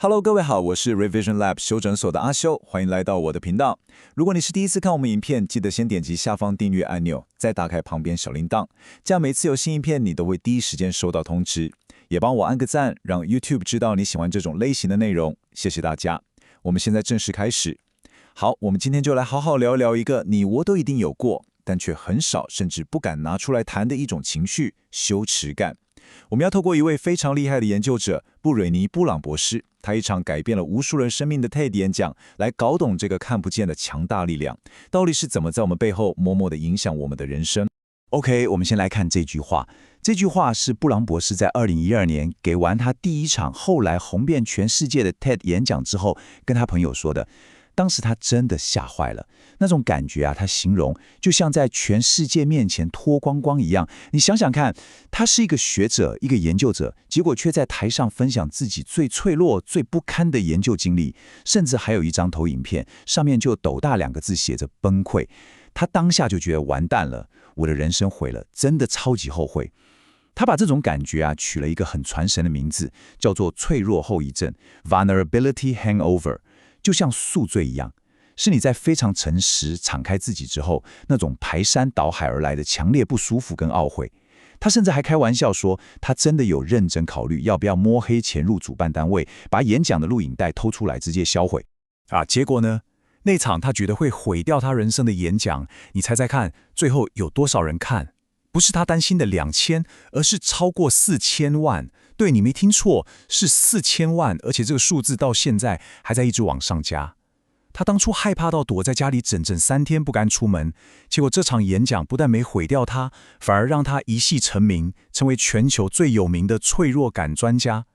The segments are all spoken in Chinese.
Hello，各位好，我是 Revision Lab 修整所的阿修，欢迎来到我的频道。如果你是第一次看我们影片，记得先点击下方订阅按钮，再打开旁边小铃铛，这样每次有新影片你都会第一时间收到通知。也帮我按个赞，让 YouTube 知道你喜欢这种类型的内容，谢谢大家。我们现在正式开始。好，我们今天就来好好聊聊一个你我都一定有过，但却很少甚至不敢拿出来谈的一种情绪——羞耻感。我们要透过一位非常厉害的研究者布蕊尼·布朗博士，他一场改变了无数人生命的 TED 演讲，来搞懂这个看不见的强大力量，到底是怎么在我们背后默默地影响我们的人生。OK， 我们先来看这句话。这句话是布朗博士在2012年给完他第一场后来红遍全世界的 TED 演讲之后，跟他朋友说的。当时他真的吓坏了，那种感觉他形容就像在全世界面前脱光光一样。你想想看，他是一个学者，一个研究者，结果却在台上分享自己最脆弱、最不堪的研究经历，甚至还有一张投影片，上面就斗大2个字写着“崩溃”。他当下就觉得完蛋了，我的人生毁了，真的超级后悔。他把这种感觉取了一个很传神的名字，叫做脆弱后遗症 （Vulnerability Hangover）。就像宿醉一样，是你在非常诚实敞开自己之后，那种排山倒海而来的强烈不舒服跟懊悔。他甚至还开玩笑说，他真的有认真考虑要不要摸黑潜入主办单位，把演讲的录影带偷出来直接销毁。结果呢？那场他觉得会毁掉他人生的演讲，你猜猜看，最后有多少人看？不是他担心的2000，而是超过4000万。对，你没听错，是4000万，而且这个数字到现在还在一直往上加。他当初害怕到躲在家里整整3天不敢出门，结果这场演讲不但没毁掉他，反而让他一夕成名，成为全球最有名的脆弱感专家。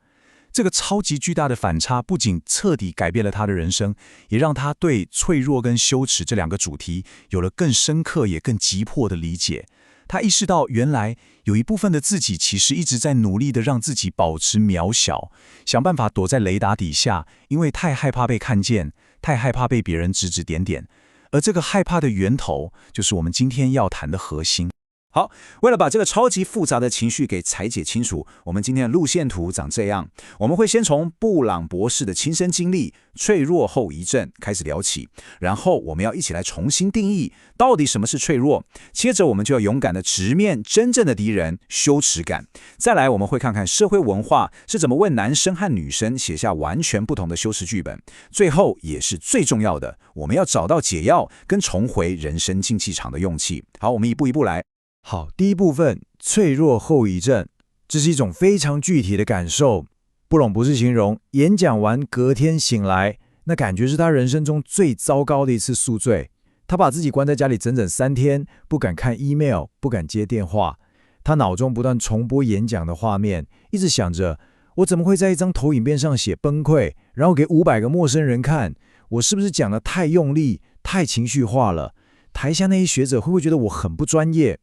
这个超级巨大的反差不仅彻底改变了他的人生，也让他对脆弱跟羞耻这2个主题有了更深刻也更急迫的理解。他意识到，原来有一部分的自己其实一直在努力的让自己保持渺小，想办法躲在雷达底下，因为太害怕被看见，太害怕被别人指指点点。而这个害怕的源头，就是我们今天要谈的核心。好，为了把这个超级复杂的情绪给拆解清楚，我们今天的路线图长这样。我们会先从布朗博士的亲身经历脆弱后遗症开始聊起，然后我们要一起来重新定义到底什么是脆弱，接着我们就要勇敢的直面真正的敌人羞耻感。再来我们会看看社会文化是怎么为男生和女生写下完全不同的羞耻剧本。最后也是最重要的，我们要找到解药跟重回人生竞技场的勇气。好，我们一步一步来。好，第一部分，脆弱后遗症，这是一种非常具体的感受。布朗博士形容，演讲完隔天醒来，那感觉是他人生中最糟糕的一次宿醉。他把自己关在家里整整3天，不敢看 email， 不敢接电话。他脑中不断重播演讲的画面，一直想着，我怎么会在一张投影片上写崩溃，然后给500个陌生人看？我是不是讲得太用力，太情绪化了？台下那些学者会不会觉得我很不专业？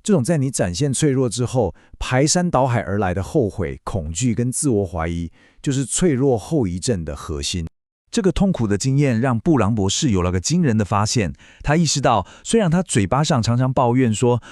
这种在你展现脆弱之后排山倒海而来的后悔、恐惧跟自我怀疑，就是脆弱后遗症的核心。这个痛苦的经验让布朗博士有了个惊人的发现。他意识到，虽然他嘴巴上常常抱怨说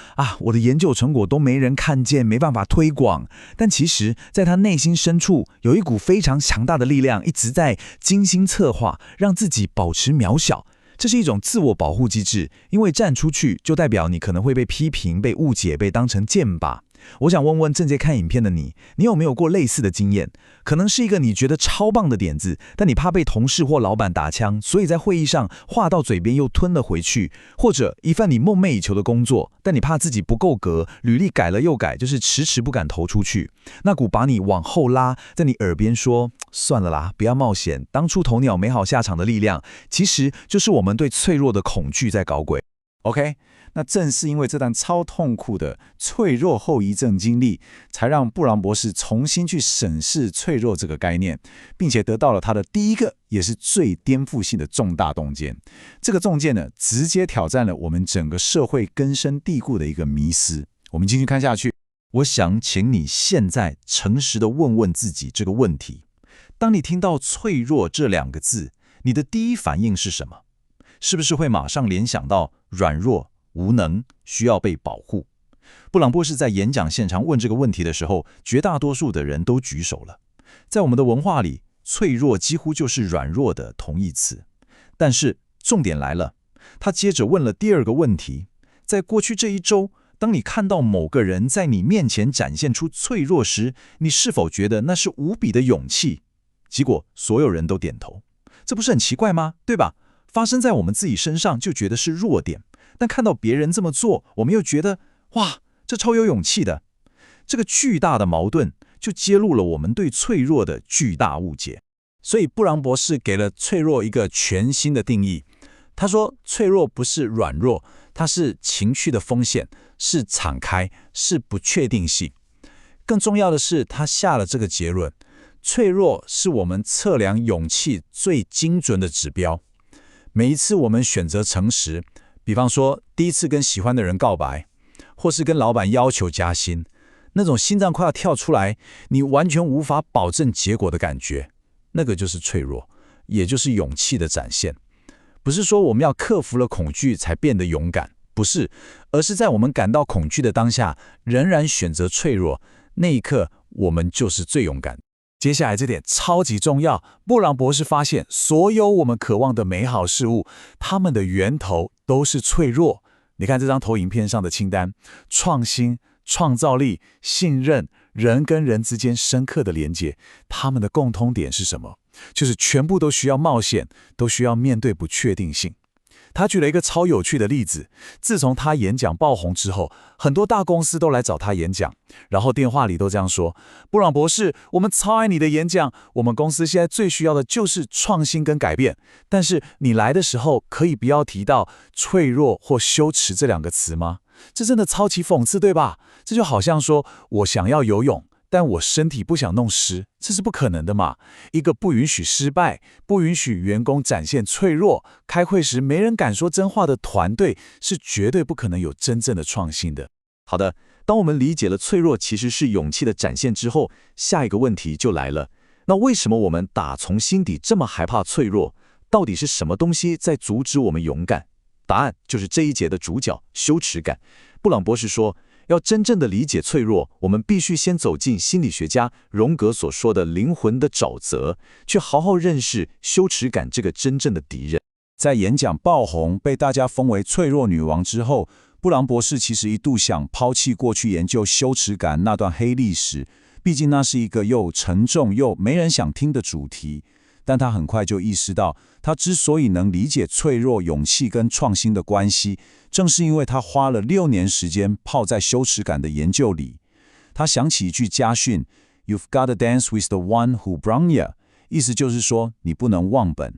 我的研究成果都没人看见，没办法推广，但其实在他内心深处有一股非常强大的力量一直在精心策划，让自己保持渺小。这是一种自我保护机制，因为站出去就代表你可能会被批评、被误解、被当成箭靶。我想问问正在看影片的你有没有过类似的经验？可能是一个你觉得超棒的点子，但你怕被同事或老板打枪，所以在会议上话到嘴边又吞了回去；或者一份你梦寐以求的工作，但你怕自己不够格，履历改了又改，就是迟迟不敢投出去。那股把你往后拉，在你耳边说算了啦，不要冒险，当初鸵鸟没好下场的力量，其实就是我们对脆弱的恐惧在搞鬼。OK， 那正是因为这段超痛苦的脆弱后遗症经历，才让布朗博士重新去审视脆弱这个概念，并且得到了他的第一个也是最颠覆性的重大洞见。这个洞见呢，直接挑战了我们整个社会根深蒂固的一个迷思。我们继续看下去。我想请你现在诚实地问问自己这个问题：当你听到脆弱这2个字，你的第一反应是什么？是不是会马上联想到软弱、无能，需要被保护？布朗博士在演讲现场问这个问题的时候，绝大多数的人都举手了。在我们的文化里，脆弱几乎就是软弱的同义词。但是重点来了，他接着问了第二个问题：在过去这一周，当你看到某个人在你面前展现出脆弱时，你是否觉得那是无比的勇气？结果所有人都点头。这不是很奇怪吗？对吧？发生在我们自己身上就觉得是弱点，但看到别人这么做，我们又觉得哇，这超有勇气的。这个巨大的矛盾就揭露了我们对脆弱的巨大误解。所以布朗博士给了脆弱一个全新的定义。他说，脆弱不是软弱，它是情绪的风险，是敞开，是不确定性。更重要的是，他下了这个结论：脆弱是我们测量勇气最精准的指标。每一次我们选择诚实，比方说第一次跟喜欢的人告白，或是跟老板要求加薪，那种心脏快要跳出来，你完全无法保证结果的感觉，那个就是脆弱，也就是勇气的展现。不是说我们要克服了恐惧才变得勇敢，不是，而是在我们感到恐惧的当下，仍然选择脆弱，那一刻我们就是最勇敢。接下来这点超级重要，布朗博士发现，所有我们渴望的美好事物，它们的源头都是脆弱。你看这张投影片上的清单：创新、创造力、信任、人跟人之间深刻的连接，它们的共通点是什么？就是全部都需要冒险，都需要面对不确定性。他举了一个超有趣的例子，自从他演讲爆红之后，很多大公司都来找他演讲，然后电话里都这样说：布朗博士，我们超爱你的演讲，我们公司现在最需要的就是创新跟改变，但是你来的时候可以不要提到脆弱或羞耻这两个词吗？这真的超级讽刺，对吧？这就好像说我想要游泳，但我身体不想弄湿，这是不可能的嘛。一个不允许失败，不允许员工展现脆弱，开会时没人敢说真话的团队，是绝对不可能有真正的创新的。好的，当我们理解了脆弱其实是勇气的展现之后，下一个问题就来了。那为什么我们打从心底这么害怕脆弱？到底是什么东西在阻止我们勇敢？答案就是这一节的主角——羞耻感。布朗博士说，要真正的理解脆弱，我们必须先走进心理学家荣格所说的灵魂的沼泽，去好好认识羞耻感这个真正的敌人。在演讲爆红，被大家封为脆弱女王之后，布朗博士其实一度想抛弃过去研究羞耻感那段黑历史，毕竟那是一个又沉重又没人想听的主题。但他很快就意识到，他之所以能理解脆弱、勇气跟创新的关系，正是因为他花了6年时间泡在羞耻感的研究里。他想起一句家训 ：“You've got to dance with the one who brung you”， 意思就是说你不能忘本。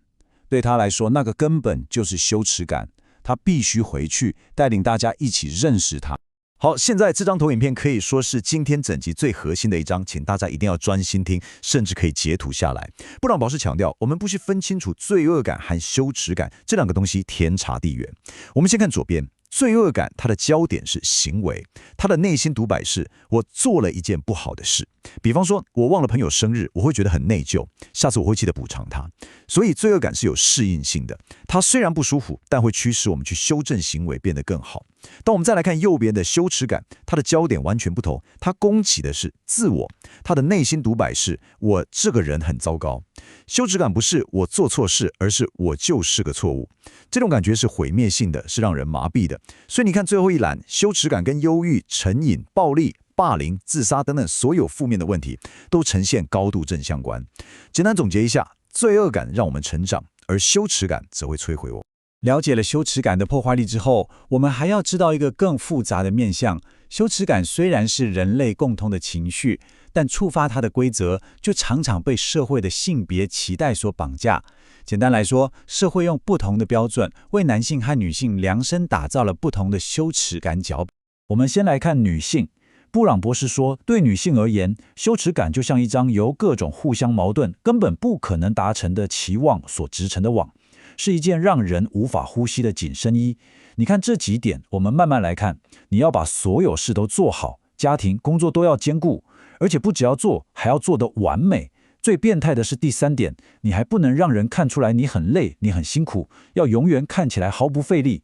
对他来说，那个根本就是羞耻感，他必须回去带领大家一起认识它。好，现在这张投影片可以说是今天整集最核心的一张，请大家一定要专心听，甚至可以截图下来。布朗博士强调，我们必须分清楚罪恶感和羞耻感这两个东西天差地远。我们先看左边。罪恶感，它的焦点是行为，它的内心独白是：我做了一件不好的事。比方说，我忘了朋友生日，我会觉得很内疚，下次我会记得补偿他。所以，罪恶感是有适应性的，它虽然不舒服，但会驱使我们去修正行为，变得更好。当我们再来看右边的羞耻感，它的焦点完全不同，它攻击的是自我，它的内心独白是：我这个人很糟糕。羞耻感不是我做错事，而是我就是个错误。这种感觉是毁灭性的，是让人麻痹的。所以你看最后一栏，羞耻感跟忧郁、成瘾、暴力、霸凌、自杀等等所有负面的问题，都呈现高度正相关。简单总结一下，罪恶感让我们成长，而羞耻感则会摧毁我。了解了羞耻感的破坏力之后，我们还要知道一个更复杂的面向。羞耻感虽然是人类共通的情绪，但触发它的规则就常常被社会的性别期待所绑架。简单来说，社会用不同的标准为男性和女性量身打造了不同的羞耻感脚本。我们先来看女性。布朗博士说，对女性而言，羞耻感就像一张由各种互相矛盾、根本不可能达成的期望所织成的网，是一件让人无法呼吸的紧身衣。你看这几点，我们慢慢来看。你要把所有事都做好，家庭、工作都要兼顾，而且不只要做，还要做得完美。最变态的是第3点，你还不能让人看出来你很累，你很辛苦，要永远看起来毫不费力。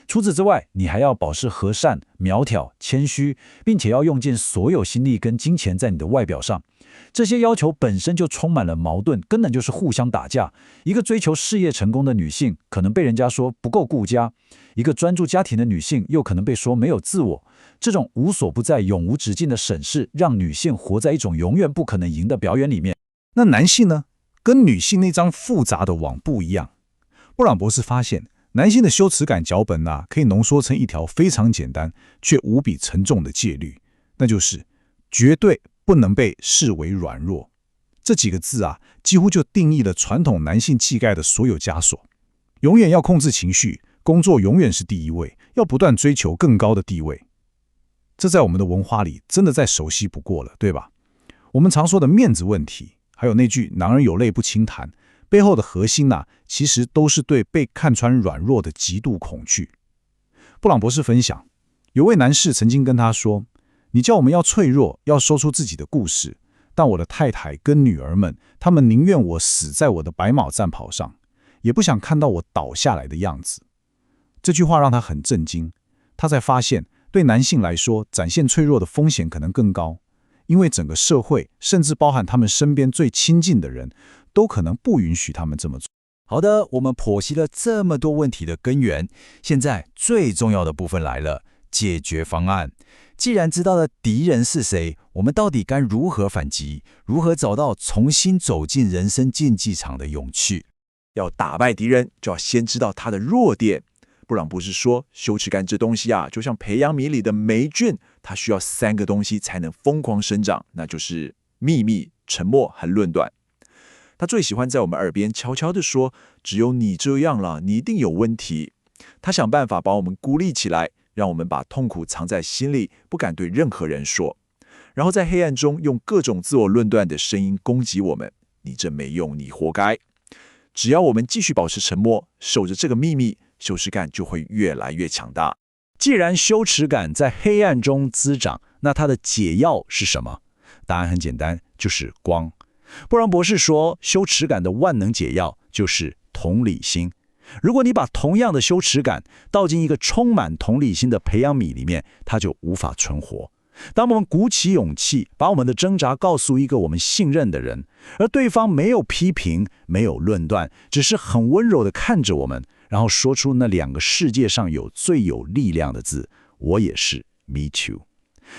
除此之外，你还要保持和善、苗条、谦虚，并且要用尽所有心力跟金钱在你的外表上。这些要求本身就充满了矛盾，根本就是互相打架。一个追求事业成功的女性，可能被人家说不够顾家；一个专注家庭的女性，又可能被说没有自我。这种无所不在、永无止境的审视，让女性活在一种永远不可能赢的表演里面。那男性呢？跟女性那张复杂的网不一样。布朗博士发现，男性的羞耻感脚本可以浓缩成一条非常简单却无比沉重的戒律，那就是绝对不能被视为软弱。这几个字几乎就定义了传统男性气概的所有枷锁。永远要控制情绪，工作永远是第一位，要不断追求更高的地位。这在我们的文化里真的再熟悉不过了，对吧？我们常说的面子问题，还有那句“男人有泪不轻弹”，背后的核心其实都是对被看穿软弱的极度恐惧。布朗博士分享，有位男士曾经跟他说：“你叫我们要脆弱，要说出自己的故事，但我的太太跟女儿们，他们宁愿我死在我的白马战袍上，也不想看到我倒下来的样子。”这句话让他很震惊，他才发现，对男性来说，展现脆弱的风险可能更高，因为整个社会，甚至包含他们身边最亲近的人，都可能不允许他们这么做。好的，我们剖析了这么多问题的根源，现在最重要的部分来了，解决方案。既然知道了敌人是谁，我们到底该如何反击？如何找到重新走进人生竞技场的勇气？要打败敌人，就要先知道他的弱点。布朗博士说，羞耻感这东西就像培养皿里的霉菌，它需要3个东西才能疯狂生长，那就是秘密、沉默和论断。他最喜欢在我们耳边悄悄地说，只有你这样了，你一定有问题。他想办法把我们孤立起来，让我们把痛苦藏在心里，不敢对任何人说，然后在黑暗中用各种自我论断的声音攻击我们，你这没用，你活该。只要我们继续保持沉默，守着这个秘密，羞耻感就会越来越强大。既然羞耻感在黑暗中滋长，那它的解药是什么？答案很简单，就是光。布朗博士说，羞耻感的万能解药就是同理心。如果你把同样的羞耻感倒进一个充满同理心的培养皿里面，它就无法存活。当我们鼓起勇气，把我们的挣扎告诉一个我们信任的人，而对方没有批评，没有论断，只是很温柔地看着我们，然后说出那2个世界上最有力量的字，我也是 Me too。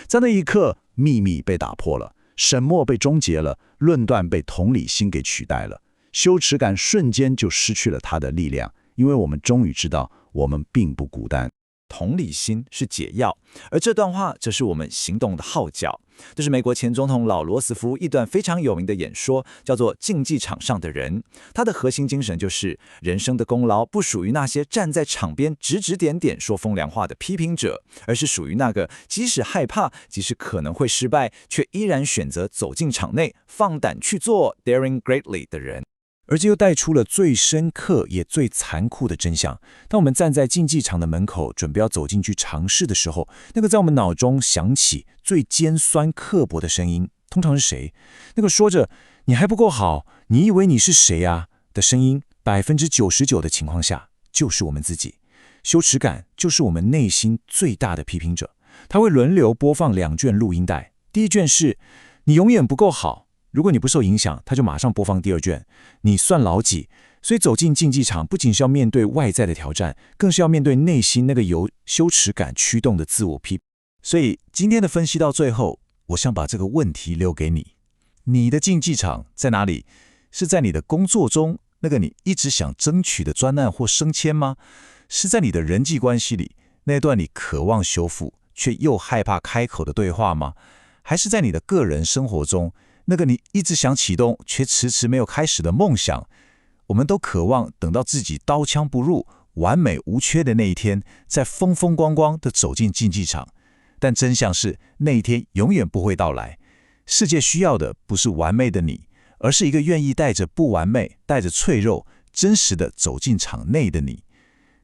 在那一刻，秘密被打破了，沈默被终结了，论断被同理心给取代了，羞耻感瞬间就失去了它的力量，因为我们终于知道我们并不孤单。同理心是解药，而这段话则是我们行动的号角。这是美国前总统老罗斯福一段非常有名的演说，叫做《竞技场上的人》。它的核心精神就是，人生的功劳不属于那些站在场边指指点点说风凉话的批评者，而是属于那个即使害怕，即使可能会失败，却依然选择走进场内，放胆去做 daring greatly 的人。而这又带出了最深刻也最残酷的真相。当我们站在竞技场的门口，准备要走进去尝试的时候，那个在我们脑中响起最尖酸刻薄的声音，通常是谁？那个说着“你还不够好，你以为你是谁啊”的声音，99%的情况下，就是我们自己。羞耻感就是我们内心最大的批评者，它会轮流播放2卷录音带。第一卷是“你永远不够好”，如果你不受影响，他就马上播放第2卷，你算老几？所以走进竞技场，不仅是要面对外在的挑战，更是要面对内心那个由羞耻感驱动的自我批评。所以今天的分析到最后，我想把这个问题留给你：你的竞技场在哪里？是在你的工作中那个你一直想争取的专案或升迁吗？是在你的人际关系里那段你渴望修复却又害怕开口的对话吗？还是在你的个人生活中那个你一直想启动却迟迟没有开始的梦想？我们都渴望等到自己刀枪不入、完美无缺的那一天，再风风光光地走进竞技场。但真相是，那一天永远不会到来。世界需要的不是完美的你，而是一个愿意带着不完美、带着脆弱、真实地走进场内的你。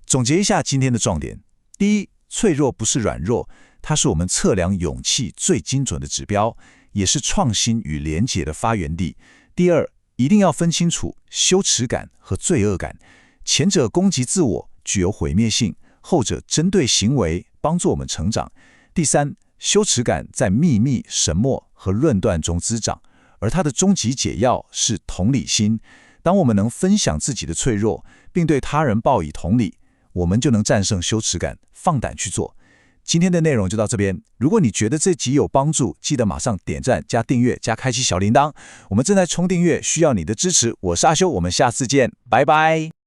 总结一下今天的重点：第一，脆弱不是软弱，它是我们测量勇气最精准的指标，也是创新与连结的发源地。第二，一定要分清楚羞耻感和罪恶感，前者攻击自我，具有毁灭性；后者针对行为，帮助我们成长。第三，羞耻感在秘密、沉默和论断中滋长，而它的终极解药是同理心。当我们能分享自己的脆弱，并对他人报以同理，我们就能战胜羞耻感，放胆去做。今天的内容就到这边。如果你觉得这集有帮助，记得马上点赞、加订阅、加开启小铃铛。我们正在冲订阅，需要你的支持。我是阿修，我们下次见，拜拜。